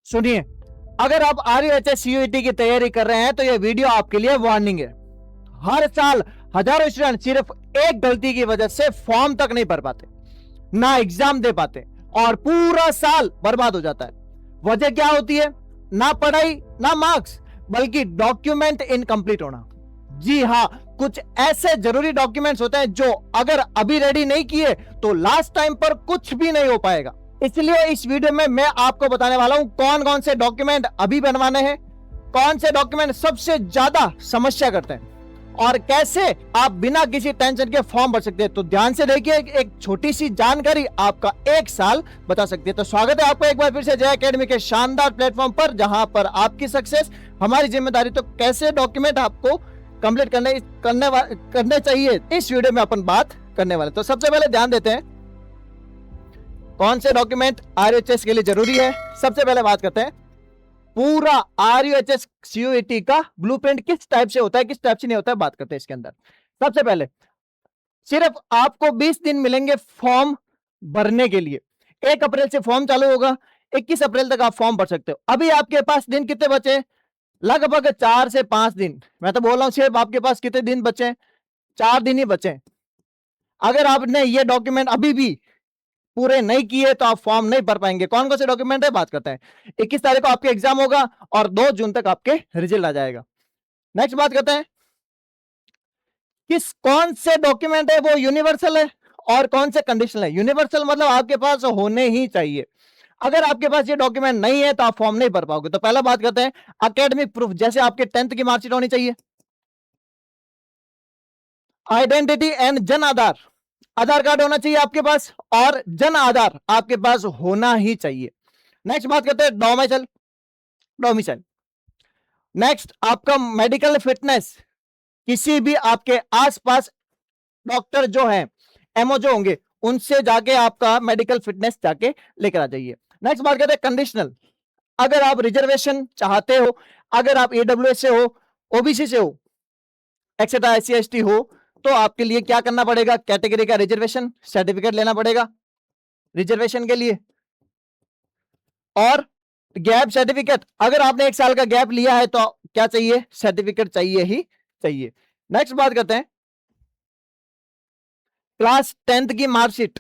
सुनिए, अगर आप RUHS CUET की तैयारी कर रहे हैं तो यह वीडियो आपके लिए वार्निंग है। हर साल हजारों स्टूडेंट सिर्फ एक गलती की वजह से फॉर्म तक नहीं भर पाते, ना एग्जाम दे पाते और पूरा साल बर्बाद हो जाता है। वजह क्या होती है? ना पढ़ाई, ना मार्क्स, बल्कि डॉक्यूमेंट इनकम्प्लीट होना। जी हाँ, कुछ ऐसे जरूरी डॉक्यूमेंट्स होते हैं जो अगर अभी रेडी नहीं किए तो लास्ट टाइम पर कुछ भी नहीं हो पाएगा। इसलिए इस वीडियो में मैं आपको बताने वाला हूं कौन कौन से डॉक्यूमेंट अभी बनवाने हैं, कौन से डॉक्यूमेंट सबसे ज्यादा समस्या करते हैं और कैसे आप बिना किसी टेंशन के फॉर्म भर सकते हैं। तो ध्यान से देखिए, एक छोटी सी जानकारी आपका एक साल बता सकती है। तो स्वागत है आपका एक बार फिर से जय एकेडमी के शानदार प्लेटफॉर्म पर, जहां पर आपकी सक्सेस हमारी जिम्मेदारी। तो कैसे डॉक्यूमेंट आपको कंप्लीट करने चाहिए, इस वीडियो में अपन बात करने वाले। तो सबसे पहले ध्यान देते हैं कौन से डॉक्यूमेंट RUHS के लिए जरूरी है। सबसे पहले बात करते हैं पूरा RUHS CUET का ब्लूप्रिंट किस टाइप से होता है, किस टाइप से नहीं होता है, बात करते हैं इसके अंदर। सबसे पहले सिर्फ आपको 20 दिन मिलेंगे फॉर्म भरने के लिए। 1 अप्रैल से फॉर्म चालू होगा, 21 अप्रैल तक आप फॉर्म भर सकते हो। अभी आपके पास दिन कितने बचे? लगभग 4 से 5 दिन। मैं तो बोल रहा हूं सिर्फ आपके पास कितने दिन बचे? 4 दिन ही बचे। अगर आपने ये डॉक्यूमेंट अभी भी पूरे नहीं किए तो आप फॉर्म नहीं भर पाएंगे। कौन कौन से डॉक्यूमेंट है, बात करते हैं। 21 तारीख को आपके एग्जाम होगा और 2 जून तक आपके रिजल्ट आ जाएगा। नेक्स्ट बात करते हैं कौन से डॉक्यूमेंट है वो यूनिवर्सल है और कौन से कंडीशनल है। यूनिवर्सल मतलब आपके पास होने ही चाहिए। अगर आपके पास ये डॉक्यूमेंट नहीं है तो आप फॉर्म नहीं भर पाओगे। तो पहला बात करते हैं एकेडमिक प्रूफ, जैसे आपके 10th की मार्कशीट होनी चाहिए, identity and Jan Aadhaar, Aadhaar card होना चाहिए आपके पास और जन आधार आपके पास होना ही चाहिए। नेक्स्ट बात करते हैं डोमिसाइल। नेक्स्ट आपका मेडिकल फिटनेस, किसी भी आपके आसपास डॉक्टर जो है, एमओ जो होंगे, उनसे जाके आपका मेडिकल फिटनेस जाके लेकर आ जाइए। नेक्स्ट बात करते हैं कंडीशनल। अगर आप रिजर्वेशन चाहते हो, अगर आप AWS से हो, OBC से हो, एक्सेट्रा SC ST हो, तो आपके लिए क्या करना पड़ेगा? कैटेगरी का रिजर्वेशन सर्टिफिकेट लेना पड़ेगा रिजर्वेशन के लिए, और गैप सर्टिफिकेट। अगर आपने 1 साल का गैप लिया है तो क्या चाहिए? सर्टिफिकेट चाहिए ही चाहिए। नेक्स्ट बात करते हैं क्लास 10th की मार्कशीट।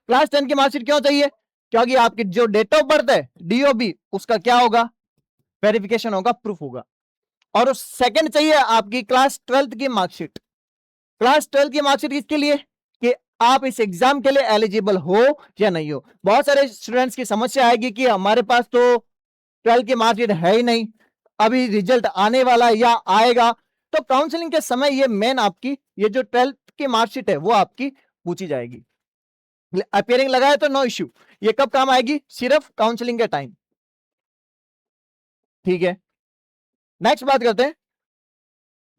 क्लास 10 की मार्कशीट क्यों चाहिए? क्योंकि आपकी जो डेट ऑफ बर्थ है, DOB, उसका क्या होगा? वेरिफिकेशन होगा, प्रूफ होगा। और सेकंड चाहिए आपकी क्लास 12th की मार्कशीट। क्लास 12th की मार्कशीट किसके लिए? कि आप इस एग्जाम के लिए एलिजिबल हो या नहीं हो। बहुत सारे स्टूडेंट्स की समस्या आएगी कि हमारे पास तो 12th की मार्कशीट है ही नहीं, अभी रिजल्ट आने वाला या आएगा। तो काउंसलिंग के समय ये मेन आपकी ये जो 12th की मार्कशीट है वो आपकी पूछी जाएगी। अपियरिंग लगा है तो नो इश्यू, ये कब काम आएगी? सिर्फ काउंसलिंग के टाइम। ठीक है, नेक्स्ट बात करते हैं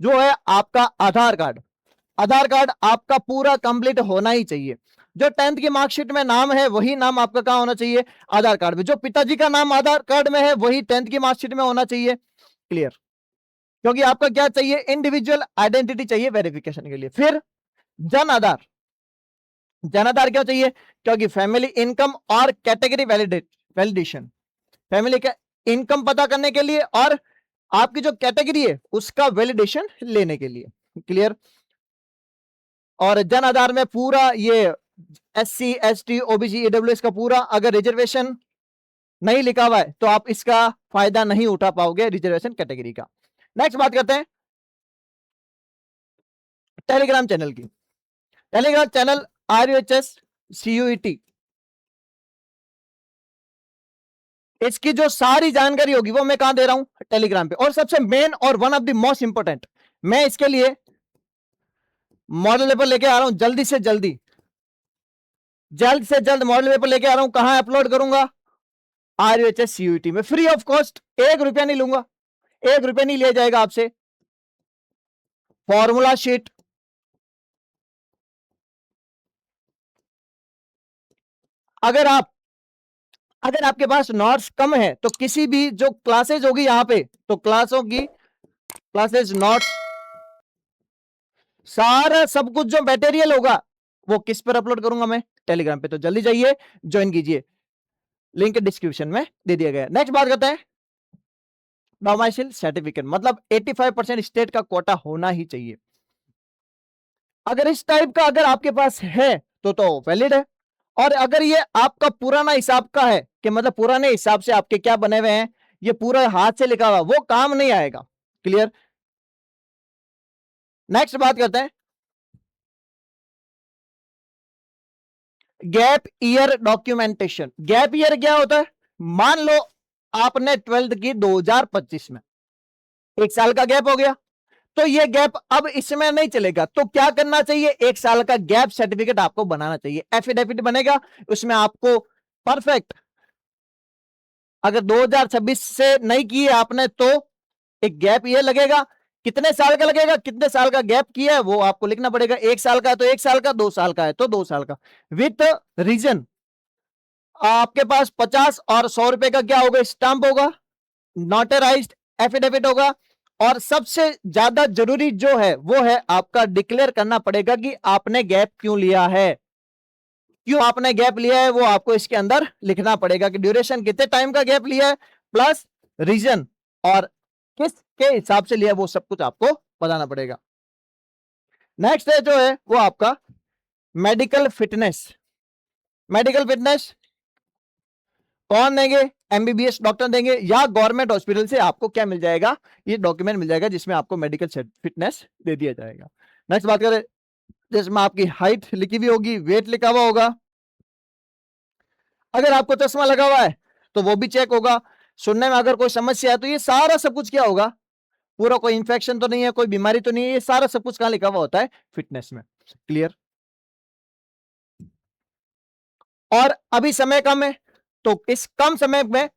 जो है आपका आधार कार्ड। आधार कार्ड आपका पूरा कंप्लीट होना ही चाहिए। जो 10th की मार्कशीट में नाम है वही नाम आपका कहां होना चाहिए? आधार कार्ड में। जो पिताजी का नाम आधार कार्ड में है वही 10th की मार्कशीट में होना चाहिए। क्लियर? क्योंकि आपका क्या चाहिए? इंडिविजुअल आइडेंटिटी चाहिए वेरिफिकेशन के लिए। फिर जन आधार। जन आधार क्यों चाहिए? क्योंकि फैमिली इनकम और कैटेगरी वैलिडेशन, फैमिली का इनकम पता करने के लिए और आपकी जो कैटेगरी है उसका वैलिडेशन लेने के लिए। क्लियर? और जन आधार में पूरा ये SC ST OBC AWS का पूरा, अगर रिजर्वेशन नहीं लिखा हुआ है तो आप इसका फायदा नहीं उठा पाओगे, रिजर्वेशन कैटेगरी का। नेक्स्ट बात करते हैं टेलीग्राम चैनल की। टेलीग्राम चैनल RUHS CUET, इसकी जो सारी जानकारी होगी वो मैं कहां दे रहा हूं? टेलीग्राम पे। और सबसे मेन और one of the most important, मैं इसके लिए मॉडल पेपर लेके आ रहा हूं जल्द से जल्द मॉडल पेपर लेके आ रहा हूं। कहां अपलोड करूंगा? RUHS CUET में, फ्री ऑफ कॉस्ट। 1 रुपया नहीं लूंगा, 1 रुपया नहीं लिया जाएगा आपसे। फॉर्मूला शीट, अगर आपके पास नोट्स कम है तो किसी भी जो क्लासेज होगी यहां पे, तो क्लासेज नोट्स सारा सब कुछ जो मटेरियल होगा वो किस पर अपलोड करूंगा मैं? टेलीग्राम पे। तो जल्दी जाइए, ज्वाइन कीजिए। लिंक डिस्क्रिप्शन में दे दिया गया। नेक्स्ट बात करते हैं डोमिसाइल सर्टिफिकेट, मतलब 85% स्टेट का कोटा होना ही चाहिए। अगर इस टाइप का अगर आपके पास है तो वैलिड है। और अगर ये आपका पुराना हिसाब का है कि मतलब पुराने हिसाब से आपके क्या बने हुए हैं, ये पूरा हाथ से लिखा हुआ, वो काम नहीं आएगा। क्लियर। नेक्स्ट बात करते हैं gap year documentation. Gap year क्या होता है? मान लो आपने 12th की 2025 में, एक साल का गैप हो गया, तो ये गैप अब इसमें नहीं चलेगा, तो क्या करना चाहिए? एक साल का गैप सर्टिफिकेट आपको बनाना चाहिए, एफिडेविट बनेगा, उसमें आपको परफेक्ट, अगर 2026 से नहीं किए आपने तो एक गैप ईयर लगेगा। कितने साल का लगेगा, कितने साल का गैप किया है वो आपको लिखना पड़ेगा। एक साल का है तो एक साल का, 2 साल का है तो 2 साल का, विथ रीजन। आपके पास 50 और 100 रुपए का क्या होगा? स्टाम्प होगा, नोटराइज्ड एफिडेविट होगा। और सबसे ज्यादा जरूरी जो है वो है आपका डिक्लेयर करना पड़ेगा कि आपने गैप क्यों लिया है, क्यों आपने गैप लिया है, वो आपको इसके अंदर लिखना पड़ेगा कि ड्यूरेशन कितने टाइम का गैप लिया है, प्लस रीजन, और किसके हिसाब से लिया, वो सब कुछ आपको बताना पड़ेगा। नेक्स्ट है जो है वो आपका मेडिकल फिटनेस। मेडिकल फिटनेस कौन देंगे? एमबीबीएस डॉक्टर देंगे, या गवर्नमेंट हॉस्पिटल से आपको क्या मिल जाएगा? ये डॉक्यूमेंट मिल जाएगा जिसमें आपको मेडिकल फिटनेस दे दिया जाएगा। नेक्स्ट बात करें जिसमें आपकी हाइट लिखी हुई होगी, वेट लिखा हुआ होगा। अगर आपको चश्मा लगा हुआ है तो वो भी चेक होगा। सुनने में अगर कोई समस्या है तो ये सारा सब कुछ क्या होगा? पूरा कोई इंफेक्शन तो नहीं है, कोई बीमारी तो नहीं है, ये सारा सब कुछ कहां लिखा हुआ होता है? फिटनेस में। क्लियर। और अभी समय कम है तो इस कम समय में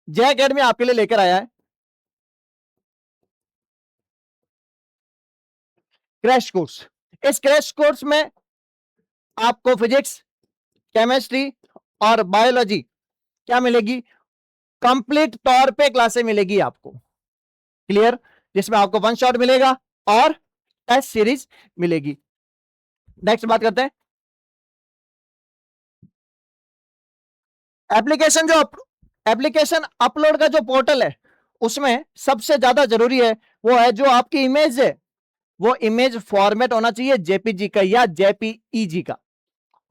जय अकेडमी आपके लिए लेकर आया है क्रैश कोर्स। इस क्रैश कोर्स में आपको फिजिक्स, केमिस्ट्री और बायोलॉजी क्या मिलेगी? कंप्लीट तौर पे क्लासें मिलेगी आपको। क्लियर। जिसमें आपको वन शॉट मिलेगा और टेस्ट सीरीज मिलेगी। नेक्स्ट बात करते हैं एप्लीकेशन। जो एप्लीकेशन अपलोड का जो पोर्टल है उसमें सबसे ज्यादा जरूरी है वो है जो आपकी इमेज है, वो इमेज फॉर्मेट होना चाहिए जेपीजी का या जेपीईजी का।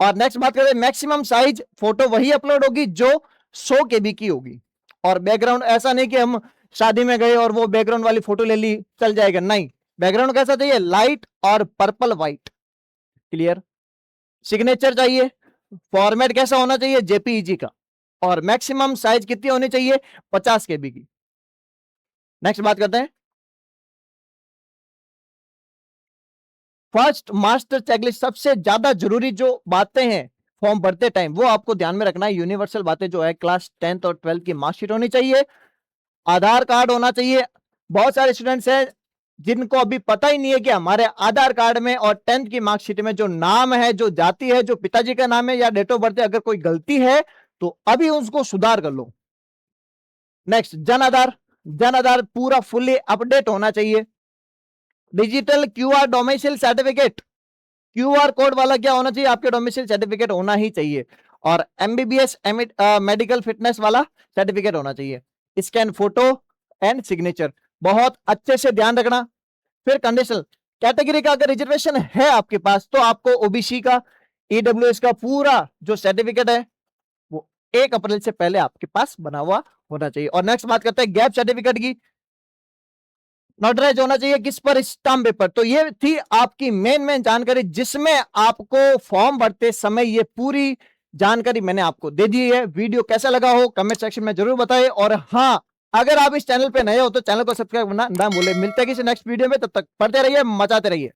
और नेक्स्ट बात करें मैक्सिमम साइज फोटो वही अपलोड होगी जो 100 केबी की होगी। और बैकग्राउंड ऐसा नहीं कि हम शादी में गए और वो बैकग्राउंड वाली फोटो ले ली चल जाएगा, नहीं। बैकग्राउंड कैसा चाहिए? लाइट और पर्पल व्हाइट। क्लियर। सिग्नेचर चाहिए, फॉर्मेट कैसा होना चाहिए? जेपीईजी का। और मैक्सिमम साइज कितनी होनी चाहिए? 50 केबी की। नेक्स्ट बात करते हैं फर्स्ट मास्टर चेकलिस्ट। सबसे ज्यादा जरूरी जो बातें हैं फॉर्म भरते टाइम वो आपको ध्यान में रखना है। यूनिवर्सल बातें जो है क्लास 10th और 12th की मार्कशीट होनी चाहिए, आधार कार्ड होना चाहिए। बहुत सारे स्टूडेंट्स हैं जिनको अभी पता ही नहीं है कि हमारे आधार कार्ड में और 10th की मार्कशीट में जो नाम है, जो जाति है, जो पिताजी का नाम है या डेट ऑफ बर्थ है, अगर कोई गलती है तो अभी उसको सुधार कर लो। नेक्स्ट जन आधार। जन आधार पूरा फुल्ली अपडेट होना चाहिए। Digital QR domicile certificate, QR code वाला क्या होना चाहिए? आपके डोमिसाइल सर्टिफिकेट होना ही चाहिए। और एमबीबीएस मेडिकल फिटनेस वाला सर्टिफिकेट होना चाहिए। स्कैन फोटो एंड सिग्नेचर बहुत अच्छे से ध्यान रखना। फिर कंडीशनल कैटेगरी का अगर रिजर्वेशन है आपके पास तो आपको ओबीसी का, ईडब्ल्यूएस का पूरा जो सर्टिफिकेट है वो 1 अप्रैल से पहले आपके पास बना हुआ होना चाहिए। और नेक्स्ट बात करते हैं गैप सर्टिफिकेट की। नोटराइज होना चाहिए किस पर? Stamp paper. तो ये थी आपकी मेन जानकारी जिसमें आपको फॉर्म भरते समय ये पूरी जानकारी मैंने आपको दे दी है। वीडियो कैसा लगा हो कमेंट सेक्शन में जरूर बताएं। और हाँ, अगर आप इस चैनल पे नए हो तो चैनल को सब्सक्राइब करना ना भूलें। मिलते हैं किसी नेक्स्ट वीडियो में, तब तक पढ़ते रहिए, मचाते रहिए।